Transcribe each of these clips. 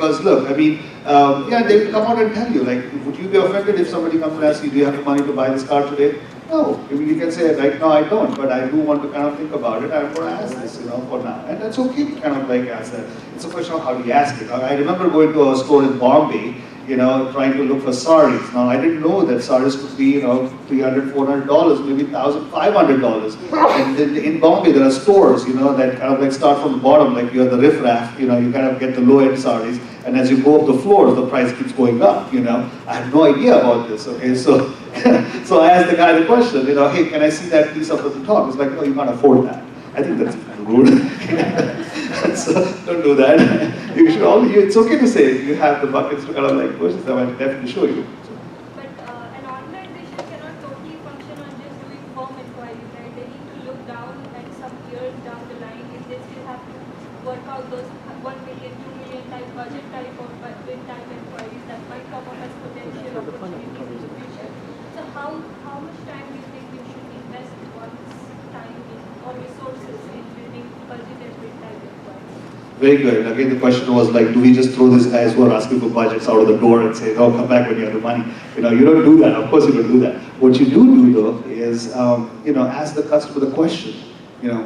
Because look, I mean, yeah, they will come out and tell you, like, would you be offended if somebody comes and asks you, do you have the money to buy this car today? No, I mean, you can say, right now I don't, but I do want to kind of think about it. I'm going to ask this, for now. And that's okay to kind of like ask that. It's a question of how do you ask it. I remember going to a store in Bombay, trying to look for saris. Now, I didn't know that saris could be, $300, $400, maybe $1,500. And then in Bombay, there are stores, that kind of like start from the bottom, like you have the riff-raff, you kind of get the low-end saris. And as you go up the floors, the price keeps going up, I had no idea about this, okay? So, so I asked the guy the question, hey, can I see that piece up at the top? He's like, no, you can't afford that. I think that's rude. So don't do that. You should it's okay to say you have the buckets to kind of like push this. I might definitely show you. But an organization cannot totally function on just doing form inquiries, right? They need to look down at some years down the line if they still have to work out those 1 million, 2 million type budget type of bid type inquiries that might come up as potential opportunities in the future. So how much time do you think you should invest one's time in or resources in building budget and bid type inquiries? Very good. Again, the question was like, do we just throw these guys who are asking for budgets out of the door and say, oh, come back when you have the money? You don't do that. Of course you don't do that. What you do though is, ask the customer the question,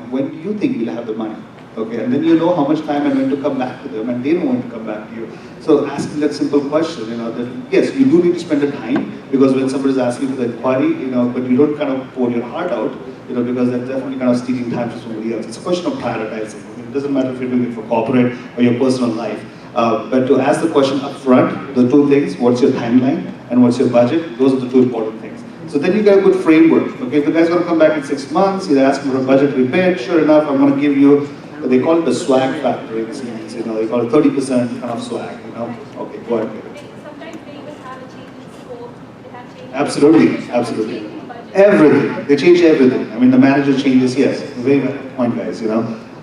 when do you think you'll have the money? Okay, and then you know how much time and when to come back to them, and they know when to come back to you. So asking that simple question, that yes, you do need to spend the time, because when somebody is asking for the inquiry, but you don't kind of pour your heart out, because that's definitely kind of stealing time from somebody else. It's a question of prioritizing. It doesn't matter if you're doing it for corporate or your personal life. But to ask the question up front, the two things, what's your timeline and what's your budget, those are the two important things. So then you get a good framework. Okay, if the guy's going to come back in 6 months, he's asking for a budget rebate, sure enough, I'm going to give you, they call it the swag factor in Siemens, they call it 30% kind of swag, Okay, go ahead. Sometimes they even have a change in scope, they have change in Absolutely, absolutely. Everything, they change everything. I mean, the manager changes, yes, very valid point, guys,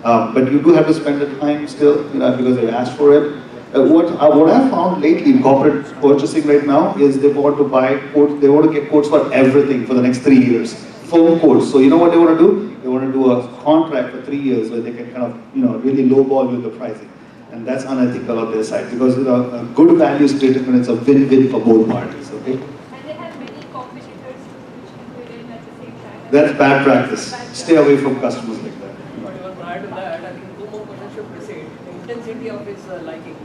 but you do have to spend the time still, because they've asked for it. What I've found lately in corporate purchasing right now is they want to buy quotes, they want to get quotes for everything for the next 3 years. Firm quotes. So you know what they want to do? They want to do a contract for 3 years where they can kind of, really lowball with the pricing. And that's unethical on their side, because a good value is created when it's a win-win for both parties, okay? And they have many competitors which can bid in at the same time. That's bad practice. Stay away from customers like that. But even prior to that, I think 2 more questions should precede. The intensity of his liking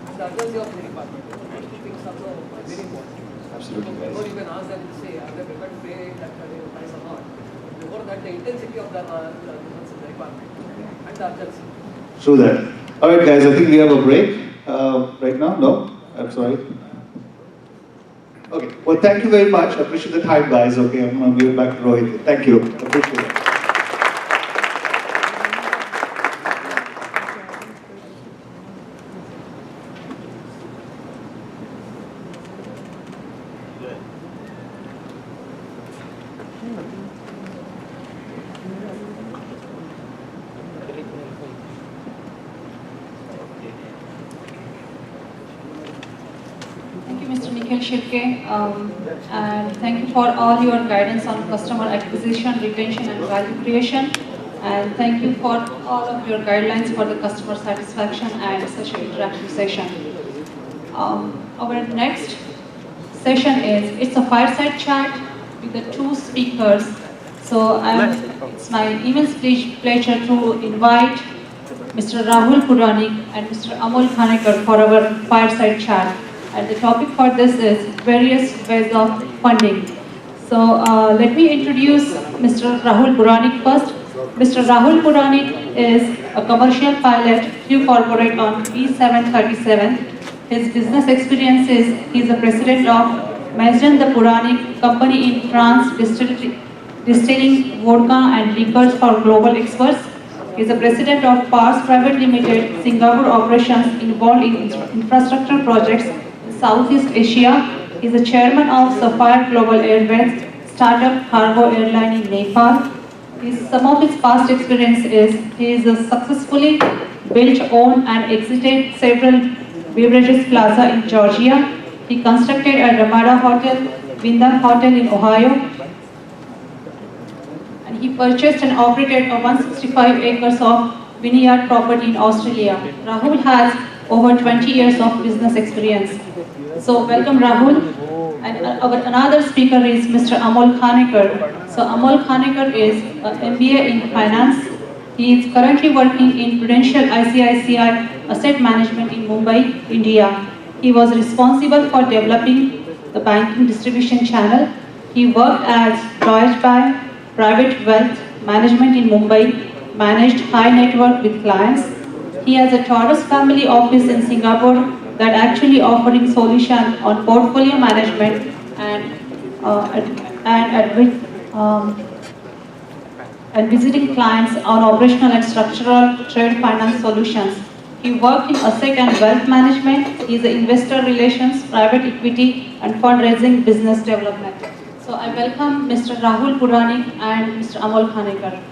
and the urgency of the department. And two things are so very important. Absolutely, guys. Before you can ask them to say, are they prepared to pay that price or not? Before that, the intensity of the requirement and the urgency. True that. All right, guys, I think we have a break right now. No? I'm sorry. Okay. Well, thank you very much. I appreciate the time, guys. Okay, I'm going to give it back to Rohit. Thank you. Appreciate it. Thank you, Mr. Nikhil Shirke, and thank you for all your guidance on customer acquisition, retention, and value creation. And thank you for all of your guidelines for the customer satisfaction and such an interactive session. Our next session it's a fireside chat with the 2 speakers. So it's my immense pleasure to invite Mr. Rahul Puranik and Mr. Amol Khanekar for our fireside chat. And the topic for this is various ways of funding. So let me introduce Mr. Rahul Puranik first. Mr. Rahul Puranik is a commercial pilot, Q Corporate on B737. His business experience is he is the president of Maison de Puranik company in France, distilling vodka and liquors for global experts. He is the president of Pars Private Limited, Singapore operations involved in infrastructure projects in Southeast Asia. He is the chairman of Sapphire Global Airways, startup cargo airline in Nepal. Some of his past experience is he is successfully built, owned and exited several beverages plaza in Georgia. He constructed a Ramada Hotel, Wyndham Hotel in Ohio, and he purchased and operated a 165 acres of vineyard property in Australia. Rahul has over 20 years of business experience. So welcome Rahul. And our another speaker is Mr. Amol Khanekar. So Amol Khanekar is MBA in finance. He is currently working in Prudential ICICI Asset Management in Mumbai, India. He was responsible for developing the banking distribution channel. He worked as Deutsche Bank Private Wealth Management in Mumbai, managed high net worth with clients. He has a Taurus family office in Singapore that actually offering solution on portfolio management and visiting clients on operational and structural trade finance solutions. He worked in asset and wealth management. He is an investor relations, private equity and fundraising business development. So I welcome Mr. Rahul Puranik and Mr. Amol Khanekar.